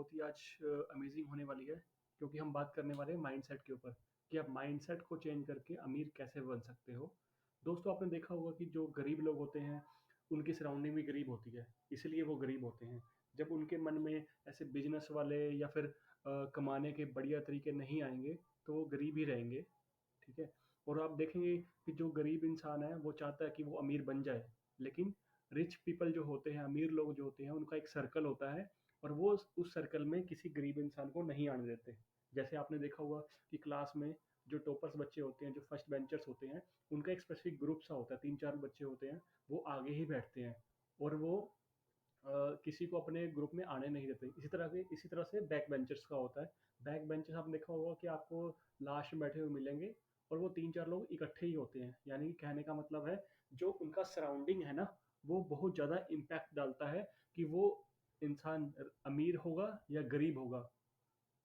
बहुत ही आज अमेजिंग होने वाली है, क्योंकि हम बात करने वाले हैं माइंडसेट के ऊपर कि आप माइंडसेट को चेंज करके अमीर कैसे बन सकते हो। दोस्तों, आपने देखा होगा कि जो गरीब लोग होते हैं, उनकी सराउंडिंग भी गरीब होती है, इसलिए वो गरीब होते हैं। जब उनके मन में ऐसे बिजनेस वाले या फिर कमाने के बढ़िया तरीके नहीं आएंगे, तो वो गरीब ही रहेंगे। ठीक है। और आप देखेंगे कि जो गरीब इंसान है वो चाहता है कि वो अमीर बन जाए, लेकिन रिच पीपल जो होते हैं, अमीर लोग जो होते हैं, उनका एक सर्कल होता है और वो उस सर्कल में किसी गरीब इंसान को नहीं आने देते। जैसे आपने देखा होगा कि क्लास में जो टॉपर्स बच्चे होते हैं, जो फर्स्ट बेंचर्स होते हैं, उनका एक स्पेसिफिक ग्रुप सा होता है, 3-4 बच्चे होते हैं, वो आगे ही बैठते हैं और वो किसी को अपने ग्रुप में आने नहीं देते। इसी तरह से बैक बेंचर्स का होता है। बैक बेंचर्स आपने देखा होगा कि आपको लास्ट में बैठे हुए मिलेंगे और वो 3-4 लोग इकट्ठे ही होते हैं। यानी कि कहने का मतलब है, जो उनका सराउंडिंग है ना, वो बहुत ज़्यादा इम्पैक्ट डालता है कि वो इंसान अमीर होगा या गरीब होगा।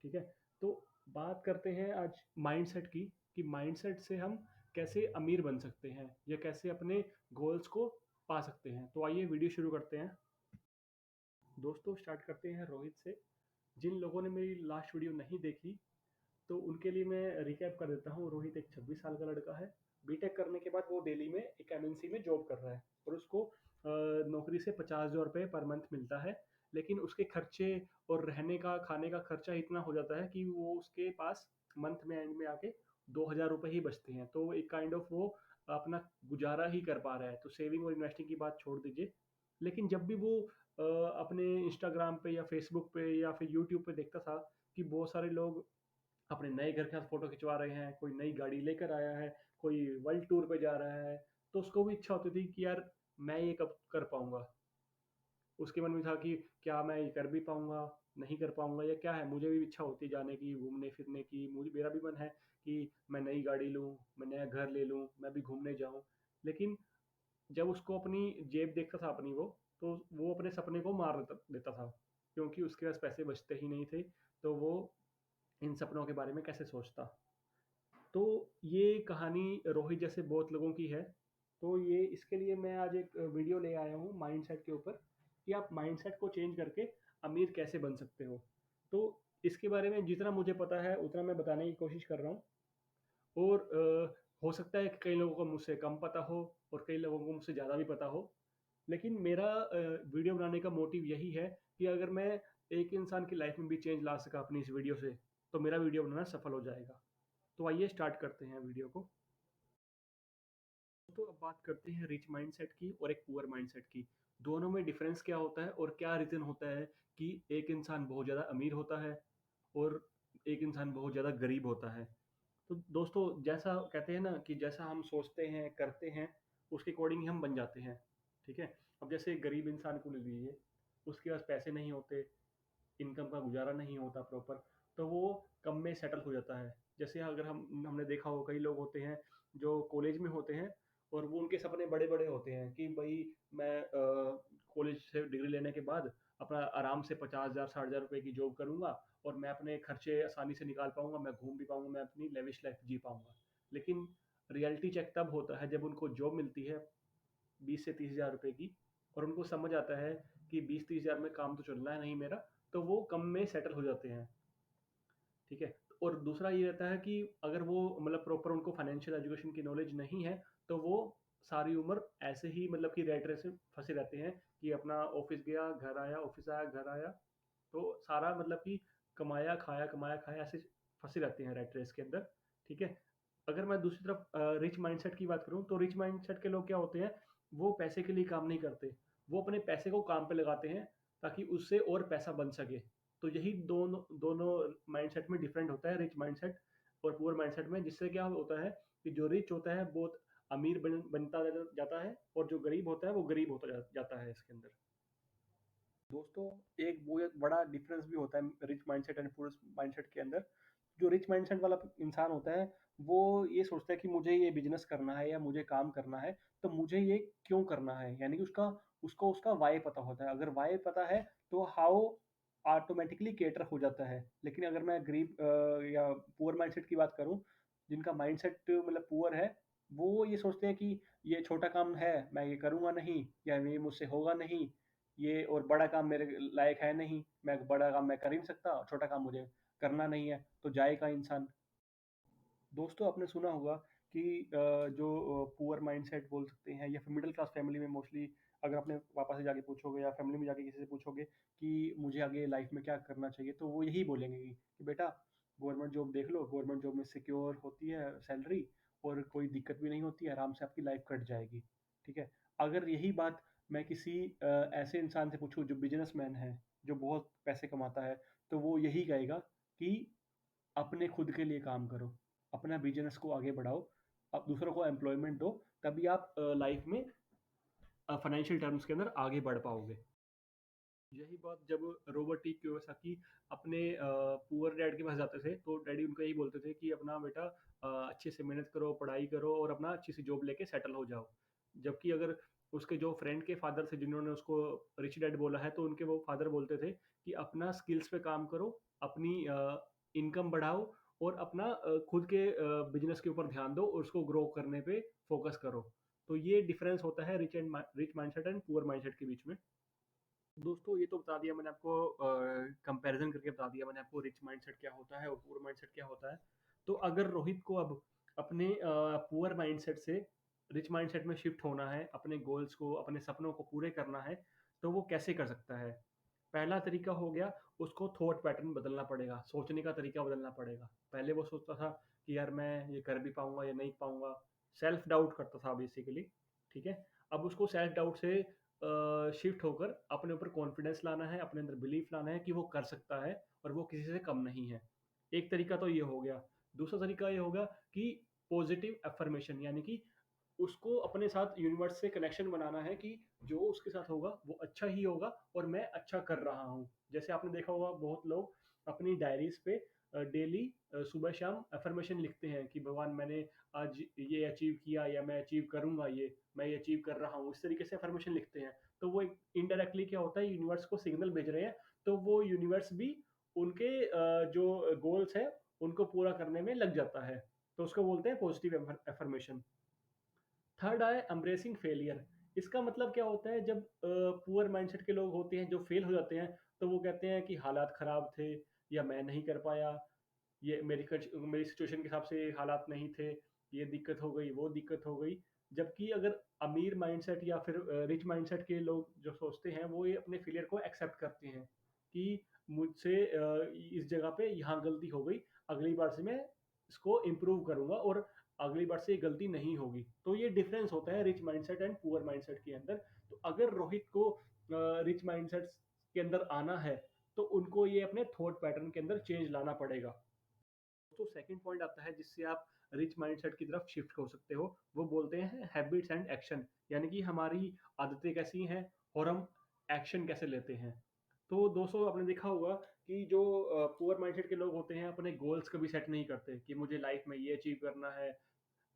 ठीक है। तो बात करते हैं आज माइंडसेट की, कि माइंडसेट से हम कैसे अमीर बन सकते हैं या कैसे अपने गोल्स को पा सकते हैं। तो आइए वीडियो शुरू करते हैं। दोस्तों, स्टार्ट करते हैं रोहित से। जिन लोगों ने मेरी लास्ट वीडियो नहीं देखी, तो उनके लिए मैं रिकैप कर देता हूँ। रोहित एक 26 साल का लड़का है। बीटेक करने के बाद वो दिल्ली में एक एमएनसी में जॉब कर रहा है और उसको नौकरी से 50,000 रुपये पर मंथ मिलता है। लेकिन उसके खर्चे और रहने का, खाने का खर्चा इतना हो जाता है कि वो उसके पास मंथ में एंड में आके 2,000 रुपये ही बचते हैं। तो एक काइंड ऑफ वो अपना गुजारा ही कर पा रहा है। तो सेविंग और इन्वेस्टिंग की बात छोड़ दीजिए। लेकिन जब भी वो अपने इंस्टाग्राम पे या फेसबुक पे या फिर यूट्यूब पे देखता था कि बहुत सारे लोग अपने नए घर के साथ फोटो खिंचवा रहे हैं, कोई नई गाड़ी लेकर आया है, कोई वर्ल्ड टूर पे जा रहा है, तो उसको भी इच्छा होती थी कि यार मैं ये कब कर पाऊंगा। उसके मन में था कि क्या मैं ये कर भी पाऊंगा, नहीं कर पाऊंगा, या क्या है। मुझे भी इच्छा होती है जाने की, घूमने फिरने की। मुझे, मेरा भी मन है कि मैं नई गाड़ी लूं, मैं नया घर ले लूं, मैं भी घूमने जाऊं। लेकिन जब उसको अपनी जेब देखता था अपनी, वो तो वो अपने सपने को मार देता देता था, क्योंकि उसके पास पैसे बचते ही नहीं थे। तो वो इन सपनों के बारे में कैसे सोचता। तो ये कहानी रोहित जैसे बहुत लोगों की है। तो ये इसके लिए मैं आज एक वीडियो ले आया हूँ माइंडसेट के ऊपर, कि आप माइंडसेट को चेंज करके अमीर कैसे बन सकते हो। तो इसके बारे में जितना मुझे पता है उतना मैं बताने की कोशिश कर रहा हूँ। और हो सकता है कि कई लोगों को मुझसे कम पता हो और कई लोगों को मुझसे ज़्यादा भी पता हो। लेकिन मेरा वीडियो बनाने का मोटिव यही है कि अगर मैं एक इंसान की लाइफ में भी चेंज ला सका अपनी इस वीडियो से, तो मेरा वीडियो बनाना सफल हो जाएगा। तो आइए स्टार्ट करते हैं वीडियो को। तो अब बात करते हैं रिच माइंडसेट की और एक पुअर माइंडसेट की। दोनों में डिफरेंस क्या होता है और क्या रीज़न होता है कि एक इंसान बहुत ज़्यादा अमीर होता है और एक इंसान बहुत ज़्यादा गरीब होता है। तो दोस्तों, जैसा कहते हैं ना कि जैसा हम सोचते हैं, करते हैं, उसके अकॉर्डिंग ही हम बन जाते हैं। ठीक है। अब जैसे एक गरीब इंसान को ले लीजिए, उसके पास पैसे नहीं होते, इनकम का गुजारा नहीं होता प्रॉपर, तो वो कम में सेटल हो जाता है। जैसे अगर हमने देखा हो, कई लोग होते हैं जो कॉलेज में होते हैं और वो, उनके सपने बड़े बड़े होते हैं कि भाई मैं कॉलेज से डिग्री लेने के बाद अपना आराम से 50,000 60,000 रुपए की जॉब करूंगा और मैं अपने खर्चे आसानी से निकाल पाऊंगा, मैं घूम भी पाऊंगा, मैं अपनी लेविश लाइफ जी पाऊंगा। लेकिन रियलिटी चेक तब होता है जब उनको जॉब मिलती है 20 से 30 हज़ार रुपए की, और उनको समझ आता है कि 20-30 हज़ार में काम तो चलना है नहीं मेरा, तो वो कम में सेटल हो जाते हैं। ठीक है। और दूसरा ये रहता है कि अगर वो मतलब प्रॉपर उनको फाइनेंशियल एजुकेशन की नॉलेज नहीं है, तो वो सारी उम्र ऐसे ही मतलब कि रेट रेस में फंसे रहते हैं कि अपना ऑफिस गया, घर आया, ऑफिस आया, घर आया। तो सारा मतलब कि कमाया खाया, ऐसे फंसे रहते हैं रेट रेस के अंदर। ठीक है। अगर मैं दूसरी तरफ रिच माइंडसेट की बात करूं, तो रिच माइंडसेट के लोग क्या होते हैं, वो पैसे के लिए काम नहीं करते, वो अपने पैसे को काम पे लगाते हैं ताकि उससे और पैसा बन सके। तो यही दोनों दोनों माइंडसेट में डिफरेंट होता है, रिच माइंडसेट और पुअर माइंडसेट में। जिससे क्या होता है कि जो रिच होता है बहुत अमीर बनता जाता है, और जो गरीब होता है वो गरीब होता जाता है इसके अंदर। दोस्तों, एक बहुत बड़ा डिफरेंस भी होता है rich mindset and poor mindset के अंदर। जो रिच माइंडसेट वाला इंसान होता है, वो ये सोचता है कि मुझे ये बिजनेस करना है या मुझे काम करना है, तो मुझे ये क्यों करना है। यानी कि उसका उसको उसका वाई पता होता है। अगर वाई पता है तो हाउ ऑटोमेटिकली केटर हो जाता है। लेकिन अगर मैं गरीब या पुअर माइंडसेट की बात करूं, जिनका माइंडसेट मतलब पुअर है, वो ये सोचते हैं कि ये छोटा काम है, मैं ये करूंगा नहीं, या ये मुझसे होगा नहीं, ये और बड़ा काम मेरे लायक है नहीं, मैं बड़ा काम मैं कर ही नहीं सकता, छोटा काम मुझे करना नहीं है, तो जाए कहाँ इंसान। दोस्तों आपने सुना होगा कि जो पुअर माइंडसेट बोल सकते हैं या फिर मिडिल क्लास फैमिली में मोस्टली अगर अपने पापा से जाके पूछोगे या फैमिली में जाके किसी से पूछोगे कि मुझे आगे लाइफ में क्या करना चाहिए, तो वो यही बोलेंगे कि बेटा गवर्नमेंट जॉब देख लो, गवर्नमेंट जॉब में सिक्योर होती है सैलरी और कोई दिक्कत भी नहीं होती है, आराम से आपकी लाइफ कट जाएगी। ठीक है। अगर यही बात मैं किसी ऐसे इंसान से पूछूं जो बिजनेसमैन है, जो बहुत पैसे कमाता है, तो वो यही कहेगा कि अपने खुद के लिए काम करो, अपना बिजनेस को आगे बढ़ाओ, आप दूसरों को एम्प्लॉयमेंट दो, तभी आप लाइफ में फाइनेंशियल टर्म्स के अंदर आगे बढ़ पाओगे। यही बात जब रॉबर्ट टी कियोसाकी अपने पुअर डैड के पास जाते थे, तो डैडी उनको यही बोलते थे कि अपना बेटा अच्छे से मेहनत करो, पढ़ाई करो और अपना अच्छी सी जॉब लेके सेटल हो जाओ। जबकि अगर उसके जो फ्रेंड के फादर थे जिन्होंने उसको रिच डैड बोला है, तो उनके वो फादर बोलते थे कि अपना स्किल्स पे काम करो, अपनी इनकम बढ़ाओ और अपना खुद के बिजनेस के ऊपर ध्यान दो और उसको ग्रो करने पे फोकस करो। तो ये डिफरेंस होता है rich mindset and poor mindset के बीच में। दोस्तों ये तो बता दिया मैंने आपको, कंपैरिजन करके बता दिया मैंने आपको रिच माइंडसेट क्या होता है और पुअर माइंडसेट क्या होता है। तो अगर रोहित को अब अपने पुअर माइंडसेट से रिच माइंडसेट में शिफ्ट होना है, अपने गोल्स को, अपने सपनों को पूरे करना है, तो वो कैसे कर सकता है? पहला तरीका हो गया, उसको थॉट पैटर्न बदलना पड़ेगा, सोचने का तरीका बदलना पड़ेगा। पहले वो सोचता था कि यार मैं ये कर भी पाऊंगा या नहीं पाऊंगा, सेल्फ डाउट करता था बेसिकली। ठीक है। अब उसको सेल्फ डाउट से शिफ्ट होकर अपने ऊपर कॉन्फिडेंस लाना है, अपने अंदर बिलीफ लाना है कि वो कर सकता है और वो किसी से कम नहीं है। एक तरीका तो ये हो गया। दूसरा तरीका ये होगा कि पॉजिटिव अफर्मेशन, यानी कि उसको अपने साथ यूनिवर्स से कनेक्शन बनाना है कि जो उसके साथ होगा वो अच्छा ही होगा और मैं अच्छा कर रहा हूँ। जैसे आपने देखा होगा बहुत लोग अपनी डायरीज पे डेली सुबह शाम अफर्मेशन लिखते हैं कि भगवान मैंने आज ये अचीव किया या मैं अचीव करूंगा, ये मैं ये अचीव कर रहा हूँ, इस तरीके से अफर्मेशन लिखते हैं। तो वो इनडायरेक्टली क्या होता है, यूनिवर्स को सिग्नल भेज रहे हैं। तो वो यूनिवर्स भी उनके जो गोल्स है उनको पूरा करने में लग जाता है। तो उसको बोलते हैं पॉजिटिव अफर्मेशन। थर्ड आए एम्ब्रेसिंग फेलियर। इसका मतलब क्या होता है, जब पुअर माइंडसेट के लोग होते हैं जो फेल हो जाते हैं, तो वो कहते हैं कि हालात खराब थे या मैं नहीं कर पाया, ये मेरी सिचुएशन के हिसाब से हालात नहीं थे, ये दिक्कत हो गई, वो दिक्कत हो गई। जबकि अगर अमीर माइंडसेट या फिर रिच माइंडसेट के लोग जो सोचते हैं, वो ये अपने फेलियर को एक्सेप्ट करते हैं कि मुझसे इस जगह पे यहाँ गलती हो गई, अगली बार से मैं इसको इम्प्रूव करूंगा और अगली बार से ये गलती नहीं होगी। तो ये डिफरेंस होता है rich mindset and poor mindset के अंदर। तो अगर रोहित को रिच माइंडसेट के अंदर आना है, तो उनको ये अपने थॉट पैटर्न के अंदर चेंज लाना पड़ेगा। तो सेकंड पॉइंट आता है जिससे आप रिच माइंडसेट की तरफ शिफ्ट हो सकते हो, वो बोलते हैं हैबिट्स एंड एक्शन, यानी कि हमारी आदतें कैसी हैं और हम एक्शन कैसे लेते हैं। तो दोस्तों आपने देखा होगा कि जो पुअर माइंडसेट के लोग होते हैं अपने गोल्स कभी सेट नहीं करते कि मुझे लाइफ में ये अचीव करना है,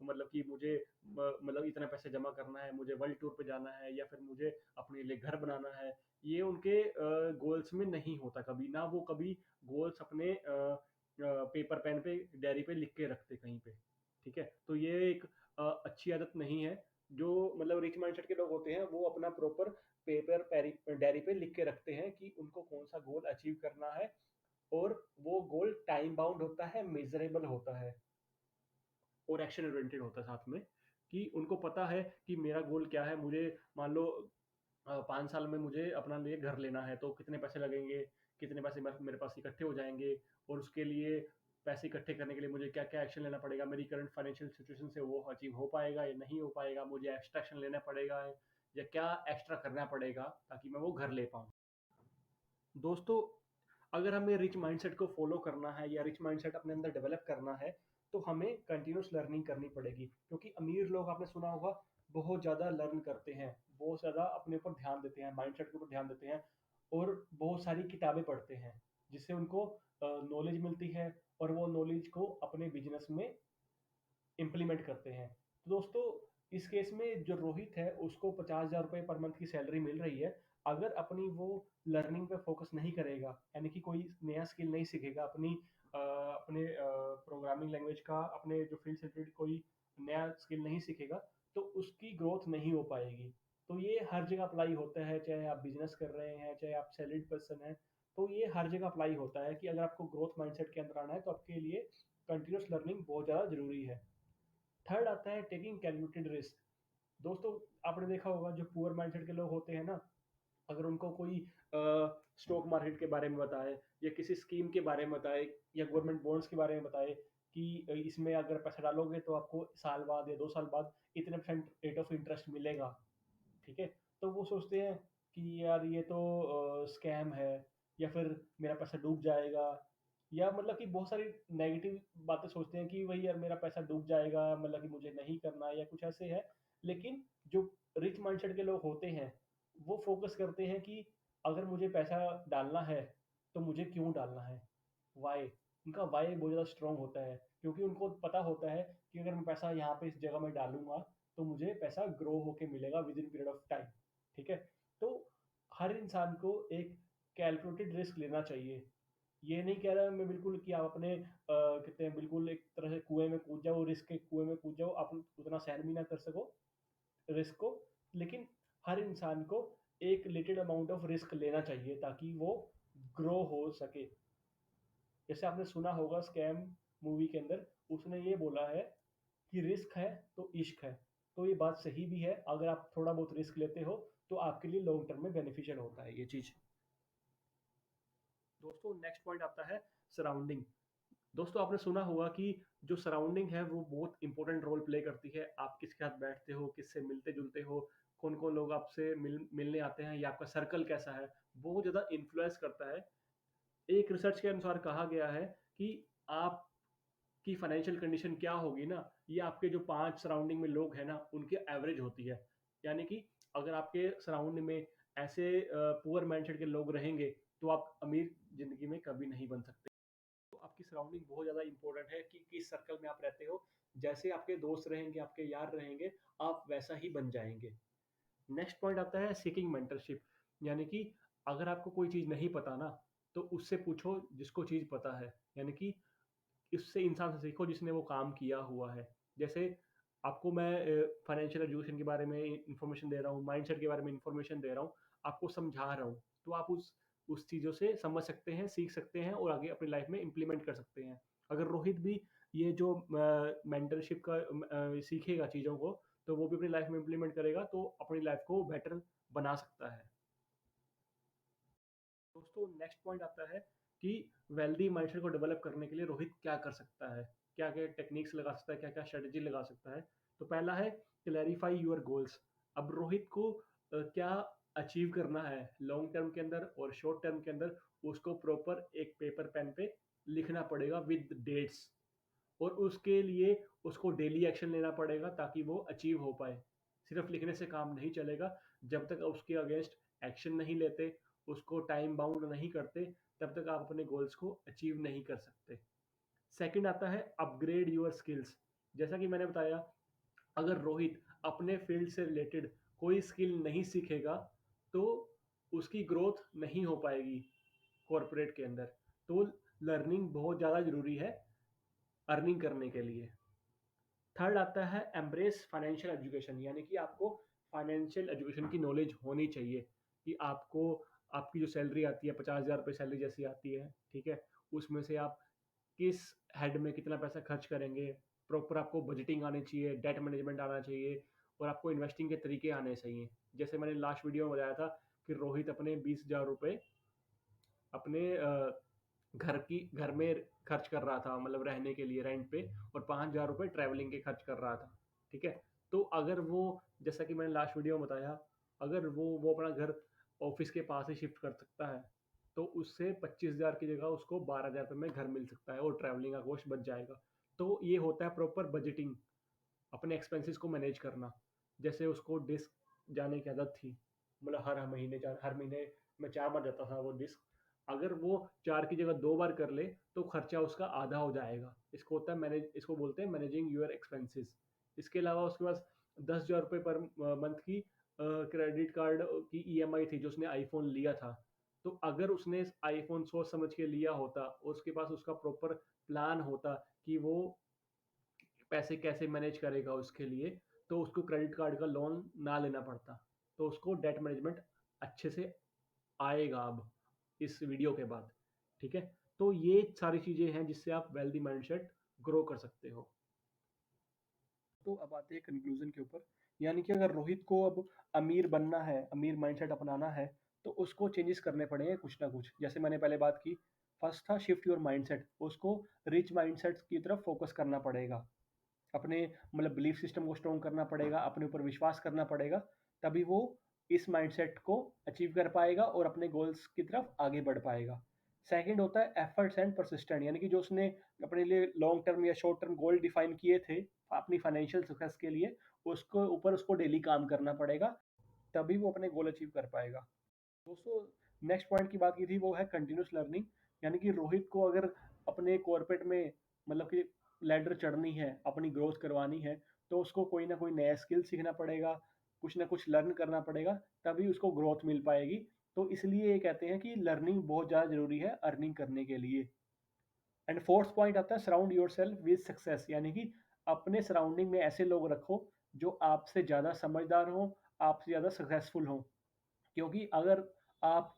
मतलब कि मुझे मतलब इतना पैसे जमा करना है, मुझे वर्ल्ड टूर पे जाना है या फिर मुझे अपने लिए घर बनाना है। ये उनके गोल्स में नहीं होता कभी ना, वो कभी गोल्स अपने पेपर पेन पे डायरी पे लिख के रखते कहीं पे। ठीक है। तो ये एक अच्छी आदत नहीं है। जो मतलब रिच माइंडसेट के लोग होते हैं वो अपना प्रॉपर पेपर डायरी पे लिख के रखते हैं कि उनको कौन सा गोल अचीव करना है, और वो गोल टाइम बाउंड होता है, मेजरेबल होता है और एक्शन ओरिएंटेड होता है साथ में। कि उनको पता है कि मेरा गोल क्या है। मुझे मान लो 5 साल में मुझे अपना लिए घर लेना है, तो कितने पैसे लगेंगे, कितने पैसे मेरे पास इकट्ठे हो जाएंगे, और उसके लिए पैसे इकट्ठे करने के लिए मुझे क्या क्या एक्शन लेना पड़ेगा, मेरी करंट फाइनेंशियल सिचुएशन से वो अचीव हो पाएगा या नहीं हो पाएगा, मुझे एक्स्ट्रा एक्शन लेना पड़ेगा या क्या एक्स्ट्रा करना पड़ेगा ताकि मैं वो घर ले पाऊँ। दोस्तों अगर हमें रिच माइंडसेट को फॉलो करना है या रिच माइंडसेट अपने अंदर डेवलप करना है, तो हमें कंटिन्यूस लर्निंग करनी पड़ेगी। क्योंकि अमीर लोग आपने सुना होगा बहुत ज़्यादा लर्न करते हैं, बहुत ज़्यादा अपने ऊपर ध्यान देते हैं, माइंडसेट के ऊपर ध्यान देते हैं और बहुत सारी किताबें पढ़ते हैं जिससे उनको नॉलेज मिलती है और वो नॉलेज को अपने बिजनेस में इम्प्लीमेंट करते हैं। तो दोस्तों इस केस में जो रोहित है उसको 50,000 रुपये पर मंथ की सैलरी मिल रही है। अगर अपनी वो लर्निंग पे फोकस नहीं करेगा, यानी कि कोई नया स्किल नहीं सीखेगा, अपने प्रोग्रामिंग लैंग्वेज का, अपने जो फील्ड से रिलेटेड कोई नया स्किल नहीं सीखेगा, तो उसकी ग्रोथ नहीं हो पाएगी। तो ये हर जगह अप्लाई होता है, चाहे आप बिजनेस कर रहे हैं, चाहे आप सैलरीड पर्सन हैं, तो ये हर जगह अप्लाई होता है कि अगर आपको ग्रोथ माइंडसेट के अंदर आना है तो आपके लिए कंटिन्यूस लर्निंग बहुत ज़्यादा जरूरी है। थर्ड आता है टेकिंग कैलकुलेटेड रिस्क। दोस्तों, आपने देखा होगा जो पुअर माइंडसेट के लोग होते हैं ना, अगर उनको कोई स्टॉक मार्केट के बारे में बताए या किसी स्कीम के बारे में बताए या गवर्नमेंट बॉन्ड्स के बारे में बताए कि इसमें अगर पैसा डालोगे तो आपको साल बाद या 2 साल बाद इतने परसेंट रेट ऑफ इंटरेस्ट मिलेगा, ठीक है, तो वो सोचते हैं कि यार ये तो स्कैम है, या फिर मेरा पैसा डूब जाएगा, या मतलब कि बहुत सारी नेगेटिव बातें सोचते हैं कि भाई यार मेरा पैसा डूब जाएगा, मतलब कि मुझे नहीं करना, या कुछ ऐसे है। लेकिन जो रिच माइंडसेट के लोग होते हैं वो फोकस करते हैं कि अगर मुझे पैसा डालना है तो मुझे क्यों डालना है, वाई। उनका वाई बहुत ज़्यादा स्ट्रांग होता है, क्योंकि उनको पता होता है कि अगर मैं पैसा यहाँ पे इस जगह में डालूंगा तो मुझे पैसा ग्रो होके मिलेगा with in period of time, ठीक है। तो हर इंसान को एक कैलकुलेटेड रिस्क लेना चाहिए। ये नहीं कह रहा मैं बिल्कुल कि आप अपने कहते हैं बिल्कुल एक तरह से कुएं में कूद जाओ, रिस्क के कुएं में कूद जाओ, आप उतना सहन भी ना कर सको रिस्क को। लेकिन हर इंसान को एक लिमिटेड अमाउंट ऑफ रिस्क लेना चाहिए ताकि वो ग्रो हो सके। जैसे आपने सुना होगा स्कैम मूवी के अंदर, उसने ये बोला है कि रिस्क है तो इश्क है। तो ये बात सही भी है, अगर आप थोड़ा बहुत रिस्क लेते हो तो आपके लिए लॉन्ग टर्म में बेनिफिशियल होता है ये चीज। दोस्तों, नेक्स्ट पॉइंट आता है सराउंडिंग। दोस्तों, आपने सुना होगा कि जो सराउंडिंग है वो बहुत इंपॉर्टेंट रोल प्ले करती है। आप किसके साथ बैठते हो, किससे मिलते जुलते हो, कौन कौन लोग आपसे मिलने आते हैं, या आपका सर्कल कैसा है, बहुत ज़्यादा इन्फ्लुएंस करता है। एक रिसर्च के अनुसार कहा गया है कि आपकी फाइनेंशियल कंडीशन क्या होगी ना, ये आपके जो 5 सराउंडिंग में लोग हैं ना उनकी एवरेज होती है। यानी कि अगर आपके सराउंडिंग में ऐसे पुअर माइंडसेट के लोग रहेंगे तो आप अमीर जिंदगी में कभी नहीं बन सकते। तो आपकी सराउंडिंग बहुत ज़्यादा इंपॉर्टेंट है कि किस सर्कल में आप रहते हो। जैसे आपके दोस्त रहेंगे, आपके यार रहेंगे, आप वैसा ही बन जाएंगे। नेक्स्ट पॉइंट आता है सीकिंग मेंटरशिप। यानी कि अगर आपको कोई चीज़ नहीं पता ना, तो उससे पूछो जिसको चीज़ पता है। यानी कि इससे इंसान से सीखो जिसने वो काम किया हुआ है। जैसे आपको मैं फाइनेंशियल एजुकेशन के बारे में इंफॉर्मेशन दे रहा हूँ, माइंडसेट के बारे में इंफॉर्मेशन दे रहा हूँ, आपको समझा रहा हूँ, तो आप उस चीज़ों से समझ सकते हैं, सीख सकते हैं और आगे अपनी लाइफ में इम्प्लीमेंट कर सकते हैं। अगर रोहित भी ये जो मेंटरशिप का सीखेगा चीज़ों को, तो वो भी अपनी लाइफ में इम्प्लीमेंट करेगा तो अपनी लाइफ को बेटर बना सकता है। दोस्तों, नेक्स्ट पॉइंट आता है कि वेल्दी माइंडसेट को डेवलप करने के लिए रोहित क्या कर सकता है, क्या क्या टेक्निक्स लगा सकता है, क्या क्या स्ट्रेटजी लगा सकता है। तो पहला है क्लैरिफाई योर गोल्स। अब रोहित को क्या अचीव करना है लॉन्ग टर्म के अंदर और शॉर्ट टर्म के अंदर, उसको प्रॉपर एक पेपर पेन पे लिखना पड़ेगा विद डेट्स। और उसके लिए उसको डेली एक्शन लेना पड़ेगा ताकि वो अचीव हो पाए। सिर्फ लिखने से काम नहीं चलेगा। जब तक उसके अगेंस्ट एक्शन नहीं लेते, उसको टाइम बाउंड नहीं करते, तब तक आप अपने गोल्स को अचीव नहीं कर सकते। सेकंड आता है अपग्रेड योर स्किल्स। जैसा कि मैंने बताया, अगर रोहित अपने फील्ड से रिलेटेड कोई स्किल नहीं सीखेगा तो उसकी ग्रोथ नहीं हो पाएगी कॉरपोरेट के अंदर। तो लर्निंग बहुत ज़्यादा ज़रूरी है अर्निंग करने के लिए। थर्ड आता है एम्ब्रेस फाइनेंशियल एजुकेशन। यानी कि आपको फाइनेंशियल एजुकेशन की नॉलेज होनी चाहिए कि आपको आपकी जो सैलरी आती है 50,000 रुपये सैलरी जैसी आती है, ठीक है, उसमें से आप किस हेड में कितना पैसा खर्च करेंगे। प्रॉपर आपको बजटिंग आनी चाहिए, डेट मैनेजमेंट आना चाहिए और आपको इन्वेस्टिंग के तरीके आने चाहिए। जैसे मैंने लास्ट वीडियो में बताया था कि रोहित अपने 20,000 रुपये अपने घर में खर्च कर रहा था, मतलब रहने के लिए रेंट पे, और 5,000 रुपये ट्रैवलिंग के खर्च कर रहा था, ठीक है। तो अगर वो, जैसा कि मैंने लास्ट वीडियो में बताया, अगर वो अपना घर ऑफिस के पास ही शिफ्ट कर सकता है तो उससे 25,000 की जगह उसको 12,000 रुपये में घर मिल सकता है और ट्रैवलिंग का कॉस्ट बच जाएगा। तो ये होता है प्रॉपर बजटिंग, अपने एक्सपेंसेस को मैनेज करना। जैसे उसको डिस्क जाने की आदत थी, मतलब हर महीने में 4 बार जाता था वो डिस्क। अगर वो 4 की जगह 2 बार कर ले तो खर्चा उसका आधा हो जाएगा। इसको बोलते हैं मैनेजिंग यूर एक्सपेंसेस। इसके अलावा उसके पास 10,000 रुपये पर मंथ की क्रेडिट कार्ड की ईएमआई थी जो उसने आईफोन लिया था। तो अगर उसने आईफोन सोच समझ के लिया होता, उसके पास उसका प्रॉपर प्लान होता कि वो पैसे कैसे मैनेज करेगा उसके लिए, तो उसको क्रेडिट कार्ड का लोन ना लेना पड़ता। तो उसको डेट मैनेजमेंट अच्छे से आएगा अब इस वीडियो के बाद। ठीक है, तो ये सारी चीज़ें हैं जिससे आप वेल्दी माइंडसेट ग्रो कर सकते हो। तो अब आते हैं कंक्लूजन के ऊपर, यानी कि अगर रोहित को अब अमीर बनना है, अमीर माइंडसेट अपनाना है, तो उसको चेंजेस करने पड़ेंगे कुछ ना कुछ। जैसे मैंने पहले बात की, फर्स्ट था शिफ्ट योर माइंडसेट, उसको रिच माइंडसेट की तरफ फोकस करना पड़ेगा, अपने मतलब बिलीफ सिस्टम को स्ट्रॉन्ग करना पड़ेगा, अपने ऊपर विश्वास करना पड़ेगा, तभी वो इस माइंडसेट को अचीव कर पाएगा और अपने गोल्स की तरफ आगे बढ़ पाएगा। सेकंड होता है एफर्ट्स एंड परसिस्टेंट, यानी कि जो उसने अपने लिए लॉन्ग टर्म या शॉर्ट टर्म गोल डिफाइन किए थे अपनी फाइनेंशियल सक्सेस के लिए, उसको ऊपर उसको डेली काम करना पड़ेगा, तभी वो अपने गोल अचीव कर पाएगा। दोस्तों, नेक्स्ट पॉइंट की बात की थी वो है कंटिन्यूस लर्निंग, यानी कि रोहित को अगर अपने कॉर्पोरेट में मतलब कि लैडर चढ़नी है, अपनी ग्रोथ करवानी है, तो उसको कोई ना कोई नया स्किल सीखना पड़ेगा, कुछ ना कुछ लर्न करना पड़ेगा, तभी उसको ग्रोथ मिल पाएगी। तो इसलिए ये कहते हैं कि लर्निंग बहुत ज़्यादा ज़रूरी है अर्निंग करने के लिए। एंड फोर्थ पॉइंट आता है surround your self with success, यानी कि अपने सराउंडिंग में ऐसे लोग रखो जो आपसे ज़्यादा समझदार हो, आपसे ज़्यादा सक्सेसफुल हो। क्योंकि अगर आप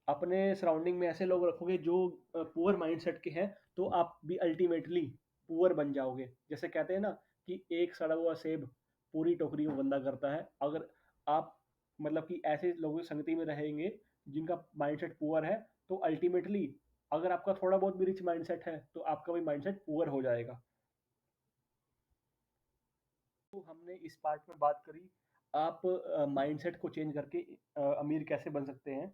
अपने सराउंडिंग में ऐसे लोग रखोगे जो पुअर माइंडसेट के हैं, तो आप भी अल्टीमेटली पुअर बन जाओगे। जैसे कहते हैं ना कि एक सड़ा हुआ सेब पूरी टोकरी को गंदा करता है। अगर आप मतलब कि ऐसे लोगों की संगति में रहेंगे जिनका माइंडसेट पुअर है, तो अल्टीमेटली अगर आपका थोड़ा बहुत भी रिच माइंडसेट है तो आपका भी माइंडसेट पुअर हो जाएगा। तो हमने इस पार्ट में बात करी आप माइंडसेट को चेंज करके अमीर कैसे बन सकते हैं।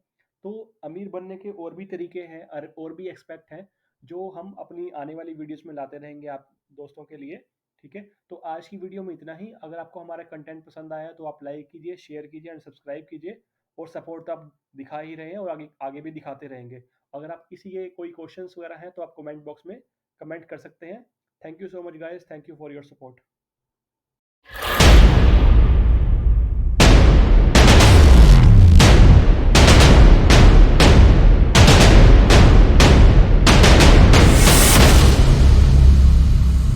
तो अमीर बनने के और भी तरीके हैं और भी एक्सपेक्ट हैं जो हम अपनी आने वाली वीडियोस में लाते रहेंगे आप दोस्तों के लिए। ठीक है, तो आज की वीडियो में इतना ही। अगर आपको हमारा कंटेंट पसंद आया तो आप लाइक कीजिए, शेयर कीजिए एंड सब्सक्राइब कीजिए। और सपोर्ट तो आप दिखा ही रहे हैं और आगे आगे भी दिखाते रहेंगे। अगर आप किसी के कोई क्वेश्चंस वगैरह हैं तो आप कमेंट बॉक्स में कमेंट कर सकते हैं। Thank you so much guys, thank you for your support.